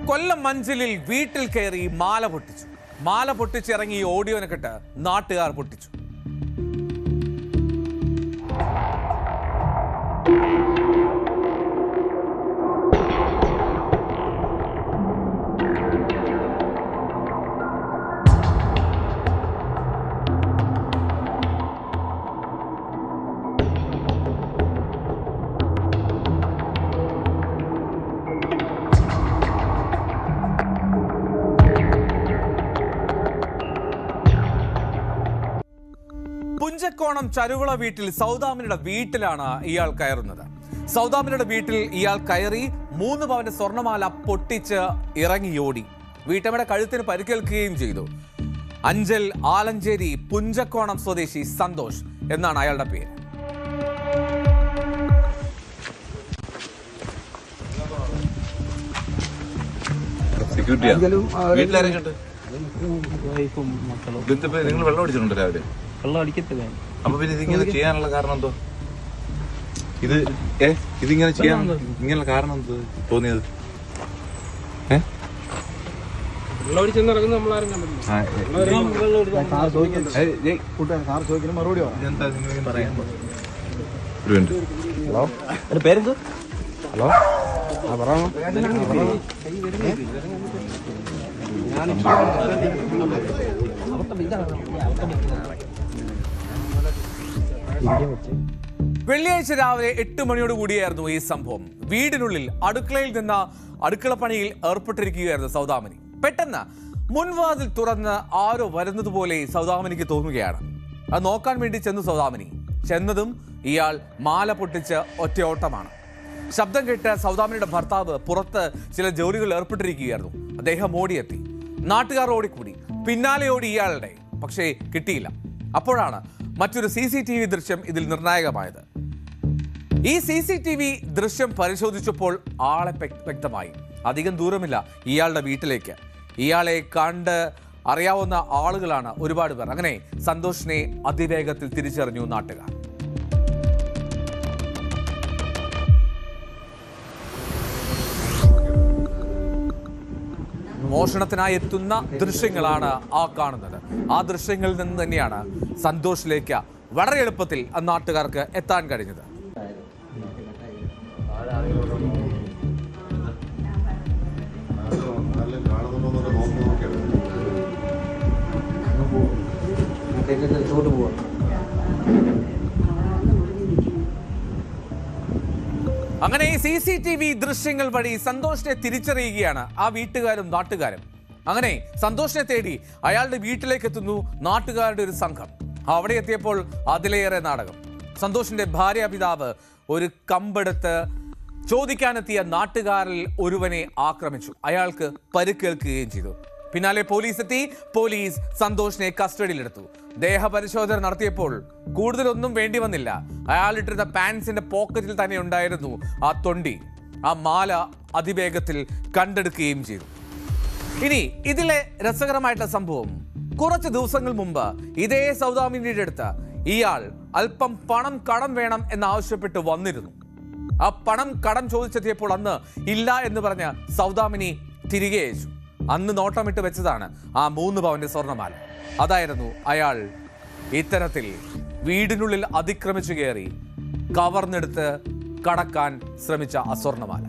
കൊല്ലം മഞ്ചലിൽ വീട്ടിൽ കയറി മാല പൊട്ടിച്ചു. മാല പൊട്ടിച്ചിറങ്ങി ഓഡിയോനെ കേട്ട് നാട്ടുകാർ പൊട്ടിച്ചു. പുഞ്ചക്കോണം ചരുവിള വീട്ടിൽ സൗദാമിനിയുടെ വീട്ടിലാണ് ഇയാൾ കയറുന്നത്. സൗദാമിനിയുടെ വീട്ടിൽ ഇയാൾ കയറി 3 പവന്റെ സ്വർണ്ണമാല പൊട്ടിച്ച് ഇറങ്ങിയോടി. വീട്ടമ്മയുടെ കഴുത്തിന് പരിക്കേൽക്കുകയും ചെയ്തു. അഞ്ചൽ ആലഞ്ചേരി പുഞ്ചക്കോണം സ്വദേശി സന്തോഷ് എന്നാണ് അയാളുടെ പേര്. നിങ്ങൾ വെള്ളം അടിച്ചിട്ടുണ്ടോ രാവിലെ? വെള്ളം അടിക്കത്തില്ല. അപ്പൊ പിന്നെ ഇതിങ്ങനെ ചെയ്യാനുള്ള കാരണം എന്തോ? ഇതിങ്ങനെ ചെയ്യാൻ ഇങ്ങനെ കാരണം എന്തോ തോന്നിയത്? വെള്ളം അടിച്ചെന്നിറങ്ങുന്ന നമ്മളാരും കണ്ടില്ല. ഹലോ, പേരെന്തോ? ഹലോ, പറയാമോ? വെള്ളിയാഴ്ച രാവിലെ 8 മണിയോട് കൂടിയായിരുന്നു ഈ സംഭവം. വീടിനുള്ളിൽ അടുക്കളയിൽ നിന്ന് അടുക്കളപ്പണിയിൽ ഏർപ്പെട്ടിരിക്കുകയായിരുന്നു സൗദാമിനി. പെട്ടെന്ന് മുൻവാതിൽ തുറന്ന് ആരോ വരുന്നത് പോലെ സൗദാമിനിക്ക് തോന്നുകയാണ്. അത് നോക്കാൻ വേണ്ടി ചെന്നു സൗദാമിനി. ചെന്നതും ഇയാൾ മാല പൊട്ടിച്ച് ഒറ്റയോട്ടമാണ്. ശബ്ദം കേട്ട് സൗദാമിനിയുടെ ഭർത്താവ് പുറത്ത് ചില ജോലികളിൽ ഏർപ്പെട്ടിരിക്കുകയായിരുന്നു. അദ്ദേഹം ഓടിയെത്തി. നാട്ടുകാർ ഓടിക്കൂടി. പിന്നാലെ ഓടി ഇയാളുടെ, പക്ഷേ കിട്ടിയില്ല. അപ്പോഴാണ് മറ്റൊരു CCTV ദൃശ്യം ഇതിൽ നിർണായകമായത്. ഈ CCTV ദൃശ്യം പരിശോധിച്ചപ്പോൾ ആളെ വ്യക്തമായി. അധികം ദൂരമില്ല ഇയാളുടെ വീട്ടിലേക്ക്. ഇയാളെ കണ്ട് അറിയാവുന്ന ആളുകളാണ് ഒരുപാട് പേർ. അങ്ങനെ സന്തോഷിനെ അതിവേഗത്തിൽ തിരിച്ചറിഞ്ഞു നാട്ടുകാർ. മോഷണത്തിനായി എത്തുന്ന ദൃശ്യങ്ങളാണ് ആ കാണുന്നത്. ആ ദൃശ്യങ്ങളിൽ നിന്ന് തന്നെയാണ് സന്തോഷിലേക്ക് വളരെ എളുപ്പത്തിൽ നാട്ടുകാർക്ക് എത്താൻ കഴിഞ്ഞത്. അങ്ങനെ CCTV ദൃശ്യങ്ങൾ വഴി സന്തോഷിനെ തിരിച്ചറിയുകയാണ് ആ വീട്ടുകാരും നാട്ടുകാരും. അങ്ങനെ സന്തോഷിനെ തേടി അയാളുടെ വീട്ടിലേക്ക് എത്തുന്നു നാട്ടുകാരുടെ ഒരു സംഘം. അവിടെ എത്തിയപ്പോൾ അതിലേറെ നാടകം. സന്തോഷിന്റെ ഭാര്യാപിതാവ് ഒരു കമ്പെടുത്ത് ചോദിക്കാനെത്തിയ നാട്ടുകാരിൽ ഒരുവനെ ആക്രമിച്ചു. അയാൾക്ക് പരിക്കേൽക്കുകയും ചെയ്തു. പിന്നാലെ പോലീസ് എത്തി. പോലീസ് സന്തോഷിനെ കസ്റ്റഡിയിലെടുത്തു. ദേഹപരിശോധന നടത്തിയപ്പോൾ കൂടുതലൊന്നും വേണ്ടി വന്നില്ല. അയാളിട്ടിരുന്ന പാൻസിന്റെ പോക്കറ്റിൽ തന്നെ ഉണ്ടായിരുന്നു ആ തൊണ്ടി. ആ മാല അതിവേഗത്തിൽ കണ്ടെടുക്കുകയും ചെയ്തു. ഇനി ഇതിലെ രസകരമായിട്ടുള്ള സംഭവം, കുറച്ച് ദിവസങ്ങൾ മുമ്പ് ഇതേ സൗദാമിനിയുടെ അടുത്ത് ഇയാൾ അല്പം പണം കടം വേണം എന്നാവശ്യപ്പെട്ട് വന്നിരുന്നു. ആ പണം കടം ചോദിച്ചെത്തിയപ്പോൾ അന്ന് ഇല്ല എന്ന് പറഞ്ഞ് സൗദാമിനി തിരികെ അയച്ചു. അന്ന് നോട്ടമിട്ട് വെച്ചതാണ് ആ 3 പവന്റെ സ്വർണ്ണമാല. അതായിരുന്നു അയാൾ ഇത്തരത്തിൽ വീടിനുള്ളിൽ അതിക്രമിച്ചു കയറി കവർന്നെടുത്ത് കടക്കാൻ ശ്രമിച്ച ആ സ്വർണ്ണമാല.